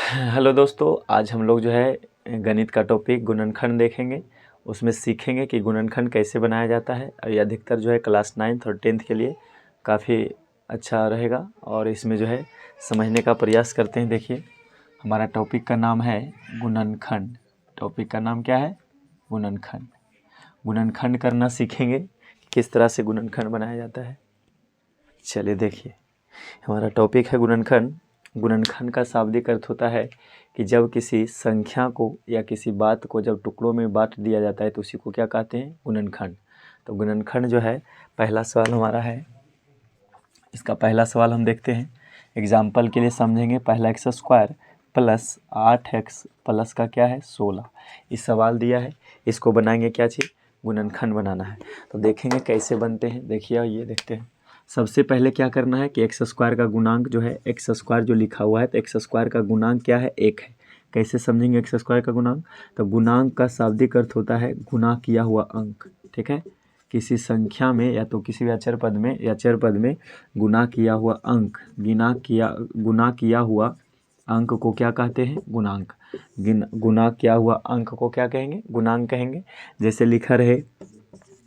Hello दोस्तों, आज हम लोग जो है गणित का टॉपिक गुणनखंड देखेंगे। उसमें सीखेंगे कि गुणनखंड कैसे बनाया जाता है। और ये अधिकतर जो है क्लास 9th और 10th के लिए काफ़ी अच्छा रहेगा और इसमें जो है समझने का प्रयास करते हैं। देखिए, हमारा टॉपिक का नाम है गुणनखंड। टॉपिक का नाम क्या है? गुणनखंड। गुणनखंड करना सीखेंगे, किस तरह से गुणनखंड बनाया जाता है। चलिए देखिए, हमारा टॉपिक है गुणनखंड। गुणनखंड का शाब्दिक अर्थ होता है कि जब किसी संख्या को या किसी बात को जब टुकड़ों में बांट दिया जाता है तो उसी को क्या कहते हैं? गुणनखंड। तो गुणनखंड जो है, पहला सवाल हमारा है, इसका पहला सवाल हम देखते हैं। एग्जाम्पल के लिए समझेंगे। पहला x square plus 8x plus का क्या है? 16। इस सवाल दिया है, इसको बनाएंगे क्या चीज़? गुणनखंड बनाना है। तो देखेंगे कैसे बनते हैं। देखिए, ये देखते हैं। सबसे पहले क्या करना है कि एक्स स्क्वायर का गुणांक जो है, एक्स स्क्वायर जो लिखा हुआ है तो एक्स स्क्वायर का गुणांक क्या है? 1 है। कैसे समझेंगे एक्स स्क्वायर का गुणांक? तो गुणांक का शाब्दिक अर्थ होता है गुणा किया हुआ अंक। ठीक है, किसी संख्या में या तो किसी भी अचर पद में या चर पद में गुणा किया हुआ अंक, गुणा किया हुआ अंक को क्या कहते हैं? गुणांक। गुणा किया हुआ अंक को क्या कहेंगे? गुणांक कहेंगे। जैसे लिखा रहे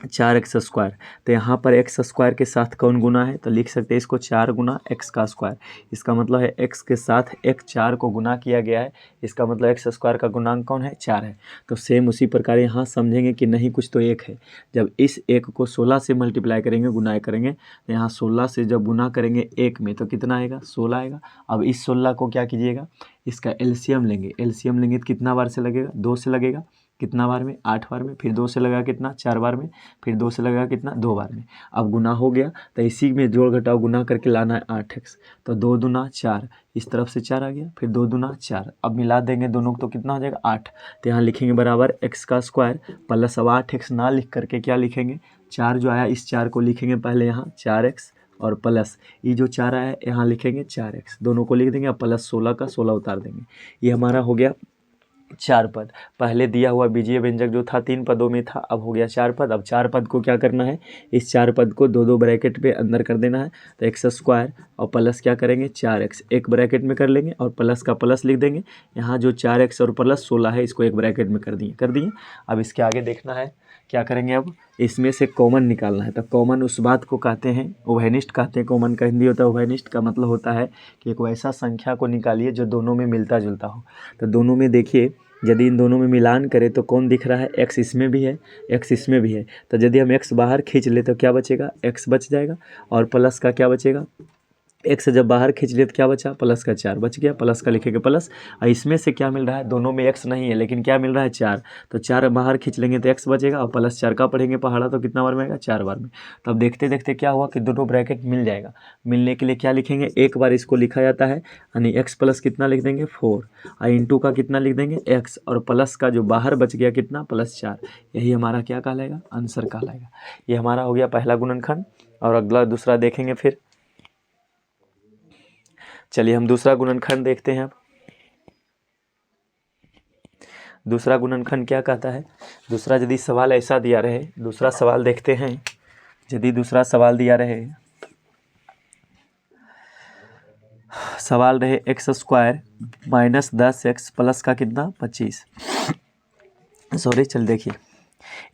4x स्क्वायर, तो यहाँ पर एक्स स्क्वायर के साथ कौन गुना है? तो लिख सकते हैं इसको 4 गुना एक्स का स्क्वायर। इसका मतलब है एक्स के साथ एक 4 को गुना किया गया है। इसका मतलब एक्स स्क्वायर का गुणांक कौन है? 4 है। तो सेम उसी प्रकार यहाँ समझेंगे कि नहीं, कुछ तो 1 है। जब इस 1 को 16 से मल्टीप्लाई करेंगे, गुना करेंगे, तो यहाँ 16 से जब गुना करेंगे 1 में तो कितना आएगा? 16 आएगा। अब इस 16 को क्या कीजिएगा? इसका एलसीएम लेंगे। एलसीएम लेंगे तो कितना बार से लगेगा? 2 से लगेगा। कितना बार में? 8 बार में। फिर 2 से लगा कितना? 4 बार में। फिर 2 से लगा कितना? 2 बार में। अब गुना हो गया तो इसी में जोड़ घटाव गुना करके लाना है 8x। तो 2 दूना 4, इस तरफ से 4 आ गया, फिर 2 दूना 4। अब मिला देंगे दोनों को तो कितना हो जाएगा? 8। तो यहाँ लिखेंगे बराबर एक्स का स्क्वायर प्लस, अब 8x ना लिख करके क्या लिखेंगे? 4 जो आया इस 4 को लिखेंगे पहले यहाँ 4x और प्लस ये जो 4 आया यहाँ लिखेंगे 4x, दोनों को लिख देंगे। अब प्लस 16 का 16 उतार देंगे। ये हमारा हो गया 4 पद। पहले दिया हुआ बीजीय व्यंजक जो था 3 पदों में था, अब हो गया 4 पद। अब 4 पद को क्या करना है? इस 4 पद को 2 2 ब्रैकेट पे अंदर कर देना है। तो एक्स स्क्वायर और प्लस क्या करेंगे? 4x एक ब्रैकेट में कर लेंगे और प्लस का प्लस लिख देंगे। यहाँ जो 4x और प्लस 16 है इसको एक ब्रैकेट में कर दिए। अब इसके आगे देखना है क्या करेंगे। अब इसमें से कॉमन निकालना है। तो कॉमन उस बात को कहते हैं, उभयनिष्ठ कहते हैं। कॉमन का हिंदी होता है उभयनिष्ठ। का मतलब होता है कि एक वैसा संख्या को निकालिए जो दोनों में मिलता जुलता हो। तो दोनों में देखिए, यदि इन दोनों में मिलान करें तो कौन दिख रहा है? x इसमें भी है, x इसमें भी है। तो यदि हम x बाहर खींच ले तो क्या बचेगा? x बच जाएगा। और प्लस का क्या बचेगा? x जब बाहर खींच लिए तो क्या बचा? प्लस का 4 बच गया। प्लस का लिखेंगे प्लस। और इसमें से क्या मिल रहा है? दोनों में x नहीं है लेकिन क्या मिल रहा है? 4। तो 4 बाहर खींच लेंगे तो x बचेगा और प्लस 4 का पढ़ेंगे पहाड़ा तो कितना बार में आएगा? 4 बार में। तो अब देखते देखते क्या हुआ कि दोनों ब्रैकेट मिल जाएगा। मिलने के लिए क्या लिखेंगे? एक बार इसको लिखा जाता है, यानी x प्लस कितना लिख देंगे? 4 और इंटू का कितना लिख देंगे? x और प्लस का जो बाहर बच गया कितना? प्लस 4। यही हमारा क्या कहलाएगा? आंसर कहलाएगा। ये हमारा हो गया पहला गुणनखंड। और अगला दूसरा देखेंगे फिर। चलिए हम दूसरा गुणनखंड देखते हैं। अब दूसरा गुणनखंड क्या कहता है? दूसरा यदि सवाल ऐसा दिया रहे, दूसरा सवाल देखते हैं। यदि दूसरा सवाल दिया रहे, सवाल रहे x square minus 10x plus का कितना? 25। सॉरी, चल देखिए,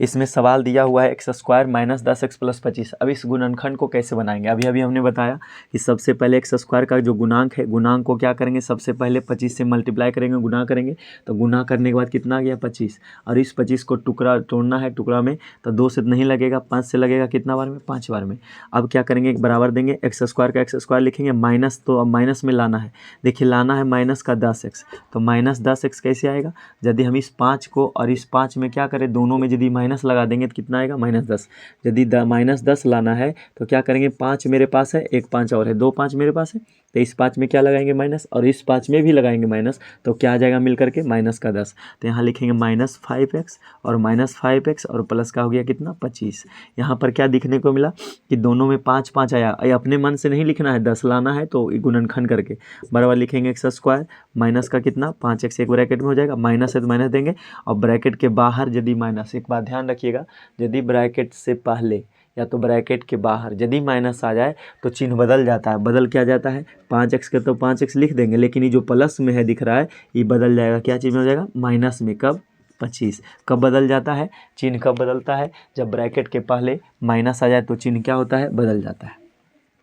इसमें सवाल दिया हुआ है x square minus 10x plus 25। अब इस गुणनखंड को कैसे बनाएंगे? अभी हमने बताया कि सबसे पहले एक्स स्क्वायर का जो गुणांक है, गुणांक को क्या करेंगे? सबसे पहले 25 से मल्टीप्लाई करेंगे, गुना करेंगे। तो गुना करने के बाद कितना आ गया? 25। और इस 25 को टुकड़ा तोड़ना है, टुकड़ा में तो 2 से नहीं लगेगा, 5 से लगेगा। कितना बार में? 5 बार में। अब क्या करेंगे? एक बराबर देंगे, एक्स स्क्वायर का एक्स स्क्वायर लिखेंगे माइनस, तो अब माइनस में लाना है। देखिए, लाना है माइनस का 10x। तो माइनस 10x कैसे आएगा? यदि हम इस 5 को और इस 5 में क्या करें? दोनों में यदि माइनस लगा देंगे तो कितना आएगा? -10। यदि माइनस 10 लाना है तो क्या करेंगे? 5 मेरे पास है, एक 5 और है, 2 5 मेरे पास है। तो इस 5 में क्या लगाएंगे? माइनस, और इस 5 में भी लगाएंगे माइनस। तो क्या आ जाएगा मिल करके? -10। तो यहाँ लिखेंगे -5x और -5x और प्लस का हो गया कितना? 25। यहाँ पर क्या दिखने को मिला कि दोनों में 5 5 आया। ये अपने मन से नहीं लिखना है, 10 लाना है तो गुणनखंड करके बराबर लिखेंगे एक्स स्क्वायर माइनस का कितना? 5x एक ब्रैकेट में हो जाएगा, माइनस है तो माइनस देंगे। और ब्रैकेट के बाहर यदि माइनस, एक बात ध्यान रखिएगा, यदि ब्रैकेट से पहले या तो ब्रैकेट के बाहर। यदि माइनस आ जाए तो चिन्ह बदल जाता है। बदल क्या जाता है, 5x का तो 5x लिख देंगे, लेकिन ये जो प्लस में है दिख रहा है ये बदल जाएगा, क्या चीज़ में हो जाएगा, माइनस में। कब, 25। कब बदल जाता है चिन्ह, कब बदलता है, जब ब्रैकेट के पहले माइनस आ जाए तो चिन्ह क्या होता है, बदल जाता है।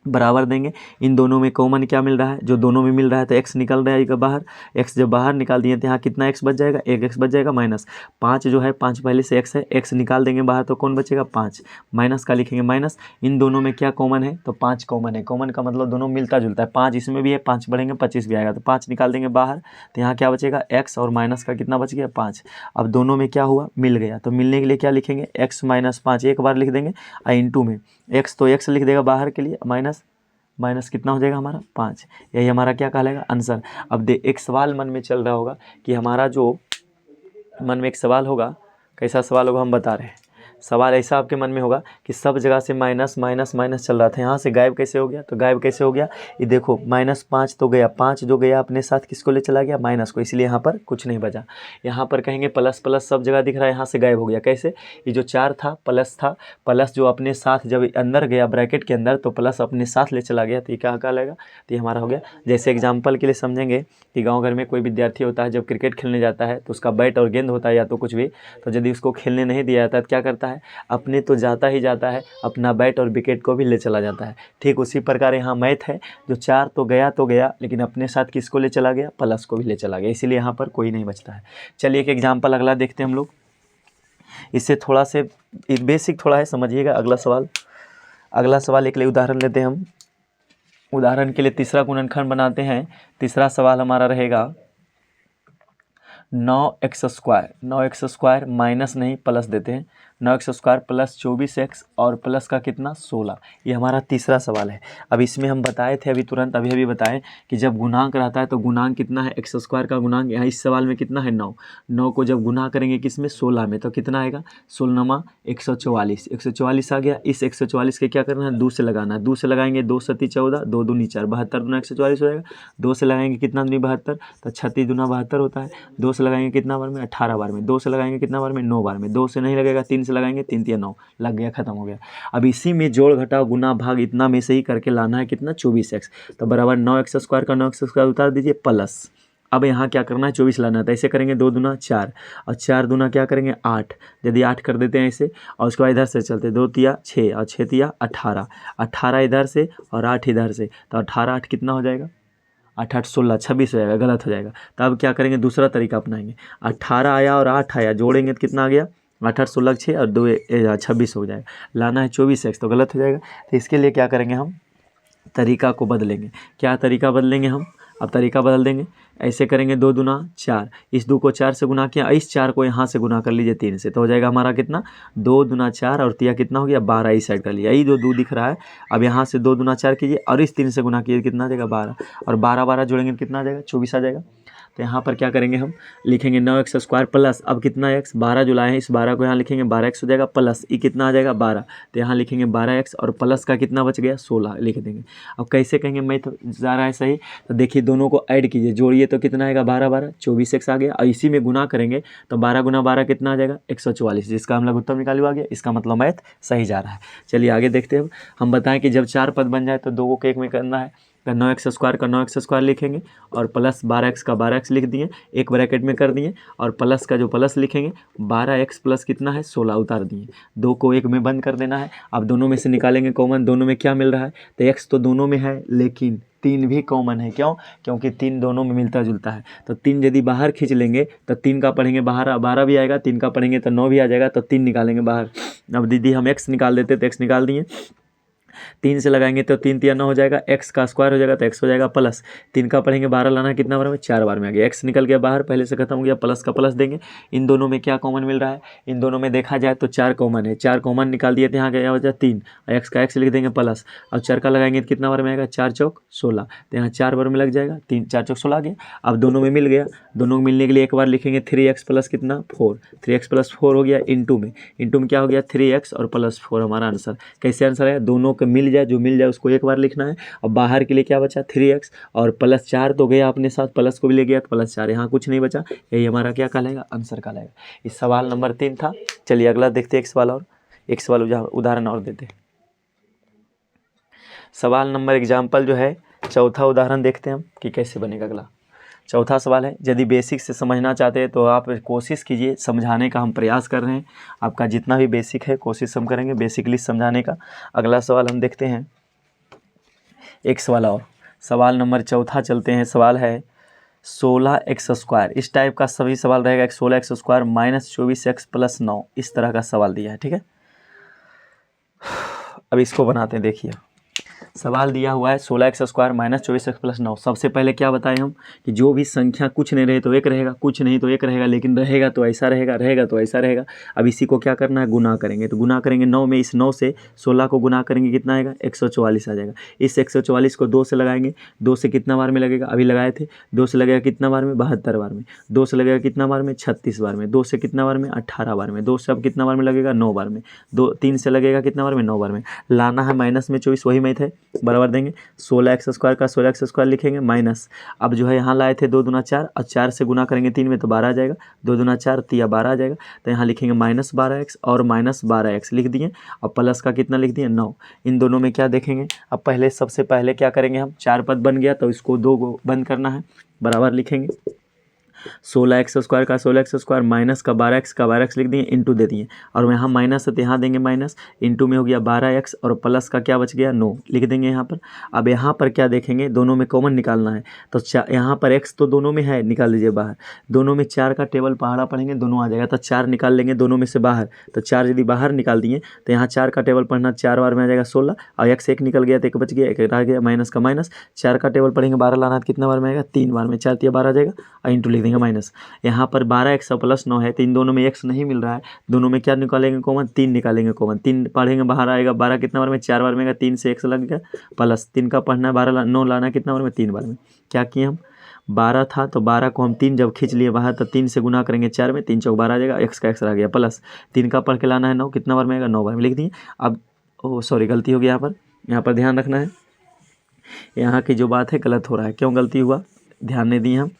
बराबर देंगे, इन दोनों में कॉमन क्या मिल रहा है, जो दोनों में मिल रहा है तो x निकल जाएगा बाहर। x जब बाहर निकाल दिए तो यहाँ कितना x बच जाएगा, 1x बच जाएगा, माइनस 5 जो है 5 पहले से x है, x निकाल देंगे बाहर तो कौन बचेगा, 5। माइनस का लिखेंगे माइनस, इन दोनों में क्या कॉमन है, तो 5 कॉमन है। कॉमन का मतलब दोनों मिलता जुलता है, 5 इसमें भी है, 5 बढ़ेंगे 25 भी आएगा, तो 5 निकाल देंगे बाहर तो यहाँ क्या बचेगा, x और माइनस का कितना बच गया, 5। अब दोनों में क्या हुआ, मिल गया, तो मिलने के लिए क्या लिखेंगे, x माइनस 5 एक बार लिख देंगे, और इंटू में x तो x लिख देगा बाहर के लिए, माइनस माइनस कितना हो जाएगा हमारा, 5। यही हमारा क्या कहलाएगा, आंसर। अब एक सवाल मन में चल रहा होगा कि हमारा जो मन में एक सवाल होगा, कैसा सवाल होगा हम बता रहे हैं। सवाल ऐसा आपके मन में होगा कि सब जगह से माइनस माइनस माइनस चल रहा था, यहाँ से गायब कैसे हो गया, तो गायब कैसे हो गया, ये देखो -5 तो गया, 5 जो गया अपने साथ किसको ले चला गया, माइनस को, इसलिए यहाँ पर कुछ नहीं बचा। यहाँ पर कहेंगे प्लस प्लस सब जगह दिख रहा है, यहाँ से गायब हो गया, कैसे, ये जो 4 था, प्लस जो अपने साथ जब अंदर गया ब्रैकेट के अंदर तो प्लस अपने साथ ले चला गया, तो ये क्या कहलाएगा, तो ये हमारा हो गया। जैसे एग्जाम्पल के लिए समझेंगे कि गाँव घर में कोई विद्यार्थी होता है, जब क्रिकेट खेलने जाता है तो उसका बैट और गेंद होता है या तो कुछ भी, तो यदि उसको खेलने नहीं दिया जाता है तो क्या करता है, अपने तो जाता ही जाता है, अपना बैट और विकेट को भी ले चला जाता है। ठीक उसी प्रकार यहाँ मैथ है, जो 4 तो गया लेकिन अपने साथ किसको ले चला गया, प्लस को भी ले चला गया, इसीलिए यहाँ पर कोई नहीं बचता है। चलिए एक एग्जाम्पल अगला देखते हैं हम लोग, इससे थोड़ा से बेसिक थोड़ा है, समझिएगा। अगला सवाल एक लिए उदाहरण लेते हैं हम। उदाहरण के लिए तीसरा गुणनखंड बनाते हैं। तीसरा सवाल हमारा रहेगा 9x² माइनस नहीं प्लस देते हैं, 9x² प्लस 24x और प्लस का कितना 16, ये हमारा तीसरा सवाल है। अब इसमें हम बताए थे अभी तुरंत अभी बताएं कि जब गुणांक रहता है तो गुणांक कितना है, x² का गुणांक यहाँ इस सवाल में कितना है 9 को जब गुना करेंगे किसमें 16 में, तो कितना आएगा 16 144, 144 आ गया। इस 144 के क्या करना है, 2 से लगाना है, 2 से लगाएंगे 2 सती 14, 2 दूनी 4, 72 दूना 144 हो जाएगा। 2 से लगाएंगे कितना दूनी 72, तो 36 दूना 72 होता है। 2 से लगाएंगे कितना बार में, 18 बार में। 2 से लगाएंगे कितना बार में, 9 बार में। 2 से नहीं लगेगा, 3 से लगाएंगे, 3 3 9, लग गया, खत्म हो गया। अब इसी में जोड़ घटाव गुना भाग इतना में से ही करके लाना है कितना 24x, तो बराबर 9x² का 9x² उतार दीजिए प्लस। अब यहाँ क्या करना है 24 लाना है, तो ऐसे करेंगे 2 दूना 4 और 4 दूना क्या करेंगे 8, यदि 8 कर देते हैं ऐसे, और उसके बाद इधर से चलते 2 तिया 6 और 6 तिया 18, 18 इधर से और 8 इधर से, तो 18 8 कितना हो जाएगा, 8 8 16 26 हो जाएगा, गलत हो जाएगा। तो अब क्या करेंगे, दूसरा तरीका अपनाएंगे। 18 आया और 8 आया, जोड़ेंगे तो कितना आ गया, 8 8 16 6 और 2 26 हो जाएगा। लाना है 24x, तो गलत हो जाएगा। तो इसके लिए क्या करेंगे हम, तरीका को बदलेंगे। क्या तरीका बदलेंगे हम, अब तरीका बदल देंगे। ऐसे करेंगे 2 दूना 4, इस 2 को 4 से गुना किया, इस 4 को यहाँ से गुना कर लीजिए 3 से, तो हो जाएगा हमारा कितना 2 दूना 4 और तिया कितना हो गया 12, इस साइड कर लिया, यही जो 2 दिख रहा है। अब यहाँ से 2 दूना 4 कीजिए और इस 3 से गुना कीजिए, कितना आ जाएगा 12, और 12 12 जोड़ेंगे कितना आ जाएगा 24 आ जाएगा। तो यहाँ पर क्या करेंगे हम, लिखेंगे 9x² प्लस, अब कितना x 12 जो लाए हैं, इस 12 को यहाँ लिखेंगे 12x हो जाएगा प्लस, ये कितना आ जाएगा 12, तो यहाँ लिखेंगे 12x और प्लस का कितना बच गया 16 लिख देंगे। अब कैसे कहेंगे, मैथ जा रहा है सही, तो देखिए दोनों को ऐड कीजिए, जोड़िए तो कितना आएगा 12 12 24x आ गया, और इसी में गुना करेंगे तो 12 गुना 12 कितना आ जाएगा 144, जिसका हम लघुत्तम निकालू आ गया। इसका मतलब मैथ सही जा रहा है। चलिए आगे देखते हैं। हम बताएं कि जब 4 पद बन जाए तो 2 को 1 में करना है, तो 9x² का 9x² लिखेंगे और प्लस 12x का 12x लिख दिए, एक ब्रैकेट में कर दिए, और प्लस का जो प्लस लिखेंगे 12x प्लस कितना है 16 उतार दिए, 2 को 1 में बंद कर देना है। अब दोनों में से निकालेंगे कॉमन, दोनों में क्या मिल रहा है, तो x तो दोनों में है लेकिन 3 भी कॉमन है, क्यों, क्योंकि 3 दोनों में मिलता जुलता है। तो 3 यदि बाहर खींच लेंगे तो 3 का पढ़ेंगे बाहर 12 भी आएगा, 3 का पढ़ेंगे तो 9 भी आ जाएगा, तो 3 निकालेंगे बाहर। अब दीदी हम x निकाल देते तो x निकाल दिए, 3 से लगाएंगे तो 3 3 9 हो जाएगा, x का स्क्वायर हो जाएगा तो x हो जाएगा प्लस, 3 का पढ़ेंगे 12 लाना है कितना बार में 4 बार में आ गया, x निकल गया बाहर, पहले से खत्म हो गया, प्लस का प्लस देंगे। इन दोनों में क्या कॉमन मिल रहा है, इन दोनों में देखा जाए तो 4 कॉमन है, 4 कॉमन निकाल दिए तो यहाँ गया हो जाए 3, और x का x लिख देंगे प्लस, अब 4 का लगाएंगे तो कितना बार में आएगा 4 चौक 16, तो यहाँ 4 बार में लग जाएगा, 3 4 चौक 16 आ गया। अब दोनों में मिल गया, दोनों में मिलने के लिए एक बार लिखेंगे 3x प्लस कितना 4, 3x प्लस 4 हो गया, इंटू में क्या हो गया 3x और प्लस 4 हमारा आंसर। कैसे आंसर है, दोनों के मिल जाए, जो मिल जाए उसको एक बार लिखना है। और बाहर के लिए क्या बचा 3x और प्लस 4 तो गया अपने साथ, प्लस को भी ले गया तो प्लस 4, यहाँ कुछ नहीं बचा, यही हमारा क्या कहलाएगा आंसर कहलाएगा। इस सवाल नंबर 3 था। चलिए अगला देखते हैं, एक सवाल उदाहरण और देते हैं। सवाल नंबर एग्जाम्पल जो है चौथा उदाहरण देखते हैं हम कि कैसे बनेगा। अगला चौथा सवाल है, यदि बेसिक से समझना चाहते हैं तो आप कोशिश कीजिए, समझाने का हम प्रयास कर रहे हैं। आपका जितना भी बेसिक है कोशिश हम करेंगे बेसिकली समझाने का। अगला सवाल हम देखते हैं, एक सवाल और, सवाल नंबर चौथा चलते हैं। सवाल है 16x²। इस टाइप का सभी सवाल रहेगा। 16x² माइनस 24x प्लस 9, इस तरह का सवाल दिया है। ठीक है, अब इसको बनाते हैं। देखिए सवाल दिया हुआ है 16x² माइनस 24x प्लस 9। सबसे पहले क्या बताएं हम कि जो भी संख्या कुछ नहीं रहे तो एक रहेगा, कुछ नहीं तो एक रहेगा, लेकिन रहेगा तो ऐसा रहेगा, रहेगा तो ऐसा रहेगा। अब इसी को क्या करना है, गुना करेंगे। तो गुना करेंगे 9 में, इस 9 से 16 को गुना करेंगे कितना आएगा, 144 आ जाएगा। इस 144 को 2 से लगाएंगे, 2 से कितना बार में लगेगा, अभी लगाए थे, 2 से लगेगा कितना बार में, 72 बार में। 2 से लगेगा कितना बार में, 36 बार में। 2 से कितना बार में, 18 बार में। 2 से अब कितना बार में लगेगा, 9 बार में। 3 से लगेगा कितना बार में, 9 बार में। लाना है माइनस में 24, वही मैथ है, बराबर देंगे 16x² का 16x² लिखेंगे माइनस, अब जो है यहाँ लाए थे 2 दूना 4 और 4 से गुना करेंगे 3 में तो 12 आ जाएगा। 2 दूना 4 3 12 आ जाएगा। तो यहाँ लिखेंगे माइनस 12x और माइनस 12x लिख दिए, और प्लस का कितना लिख दिए, 9। इन दोनों में क्या देखेंगे, अब पहले सबसे पहले क्या करेंगे हम, 4 पद बन गया तो इसको 2 को बंद करना है, बराबर लिखेंगे 16x² का 16x² माइनस का 12x लिख दिए, इंटू दे दिए, और यहाँ माइनस है तो यहाँ देंगे माइनस, इंटू में हो गया 12x और प्लस का क्या बच गया, 9 लिख देंगे यहाँ पर। अब यहाँ पर क्या देखेंगे, दोनों में कॉमन निकालना है, तो यहाँ पर x तो दोनों में है, निकाल लीजिए बाहर। दोनों में 4 का टेबल पहाड़ा पढ़ेंगे, दोनों आ जाएगा, तो 4 निकाल लेंगे दोनों में से बाहर। तो 4 यदि बाहर निकाल दिए तो यहाँ 4 का टेबल पढ़ना, 4 बार में आ जाएगा 16, और x एक निकल गया तो एक बच गया, एक रह गया, माइनस का माइनस। 4 का टेबल पढ़ेंगे 12 लाना तो कितना बार में आएगा, 3 बार में। 4 12 आ जाएगा, और इंटू लिख देंगे माइनस। यहाँ पर 12x प्लस 9 है, तो इन दोनों में x नहीं मिल रहा है, दोनों में क्या निकालेंगे कॉमन, 3 निकालेंगे कॉमन। 3 पढ़ेंगे बाहर आएगा 12 कितना बार में, 4 बार में आएगा, 3 से x लग गया, प्लस 3 का पढ़ना है 12 9 लाना कितना बार में, 3 बार में। क्या किए हम, 12 था तो 12 को हम 3 जब खींच लिए बाहर तो 3 से गुना करेंगे 4 में, 3 चौक 12 आ जाएगा, x का x रह गया, प्लस 3 का पढ़ के लाना है 9 कितना बार में आएगा, 9 बार में लिख दिए। अब सॉरी गलती हो गई, यहाँ पर ध्यान रखना है, यहाँ की जो बात है गलत हो रहा है, क्यों गलती हुआ ध्यान नहीं दिए हम।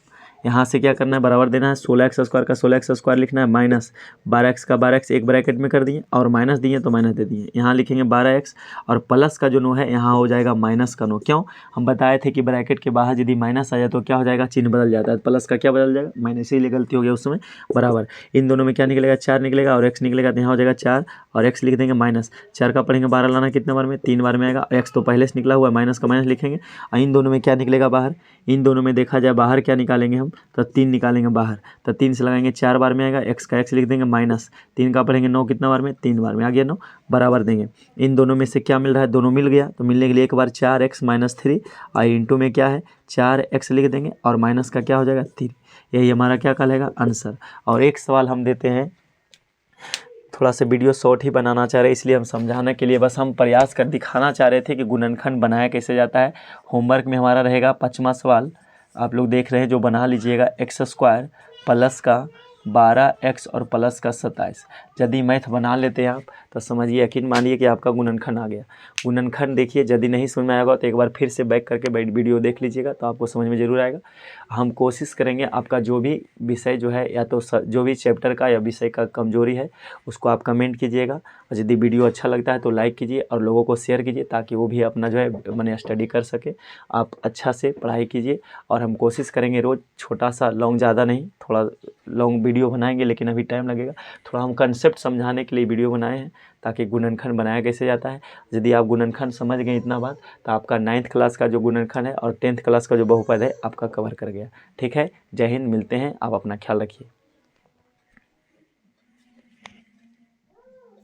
यहाँ से क्या करना है, बराबर देना है 16x² का 16x² लिखना है, माइनस 12x का 12x एक ब्रैकेट में कर दिए, और माइनस दिए तो माइनस दे दिए। यहाँ लिखेंगे 12x और प्लस का जो 9 है यहाँ हो जाएगा माइनस का 9। क्यों, हम बताए थे कि ब्रैकेट के बाहर यदि माइनस आ जाए तो क्या हो जाएगा, चिन्ह बदल जाता है, प्लस का क्या बदल जाएगा, माइनस, इसीलिए गलती हो गया उस समय। बराबर इन दोनों में क्या निकलेगा, 4 निकलेगा और x निकलेगा, तो यहाँ हो जाएगा 4 और x लिख देंगे माइनस। 4 का पढ़ेंगे 12 लाना कितने बार में, 3 बार में आएगा, x तो पहले से निकला हुआ है, माइनस का माइनस लिखेंगे। और इन दोनों में क्या निकलेगा बाहर, इन दोनों में देखा जाए बाहर क्या निकालेंगे हम, तो 3 निकालेंगे बाहर, तो 3 से लगाएंगे 4 बार में आएगा, x का x लिख देंगे माइनस, 3 का पढ़ेंगे 9 कितना बार में, 3 बार में आ गया 9, बराबर देंगे। इन दोनों में से क्या मिल रहा है, दोनों मिल गया, तो मिलने के लिए एक बार 4x माइनस 3 और इंटू में क्या है 4x लिख देंगे, और माइनस का क्या हो जाएगा 3। यही हमारा क्या कहलाएगा, आंसर। और एक सवाल हम देते हैं, थोड़ा सा वीडियो शॉर्ट ही बनाना चाह रहे इसलिए हम समझाने के लिए बस हम प्रयास कर दिखाना चाह रहे थे कि गुणनखंड बनाया कैसे जाता है। होमवर्क में हमारा रहेगा 5वां सवाल, आप लोग देख रहे हैं, जो बना लीजिएगा x² प्लस का 12x और प्लस का 27। यदि मैथ बना लेते हैं आप तो समझिए, यकीन मानिए कि आपका गुणनखंड आ गया। गुणनखंड देखिए, यदि नहीं समझ में आएगा तो एक बार फिर से बैक करके वीडियो देख लीजिएगा तो आपको समझ में ज़रूर आएगा। हम कोशिश करेंगे आपका जो भी विषय जो है, या तो जो भी चैप्टर का या विषय का कमजोरी है उसको आप कमेंट कीजिएगा, और यदि वीडियो अच्छा लगता है तो लाइक कीजिए और लोगों को शेयर कीजिए, ताकि वो भी अपना जो है मैंने स्टडी कर सके। आप अच्छा से पढ़ाई कीजिए, और हम कोशिश करेंगे रोज़ छोटा सा, लॉन्ग ज़्यादा नहीं, थोड़ा लॉन्ग वीडियो बनाएंगे, लेकिन अभी टाइम लगेगा। थोड़ा हम कंसेप्ट समझाने के लिए वीडियो बनाए हैं, ताकि गुणनखंड बनाया कैसे जाता है। यदि आप गुणनखंड समझ गए इतना बात, तो आपका 9th क्लास का जो गुणनखंड है और 10th क्लास का जो बहुपद है आपका कवर कर गया। ठीक है, जय हिंद, मिलते हैं, आप अपना ख्याल रखिए।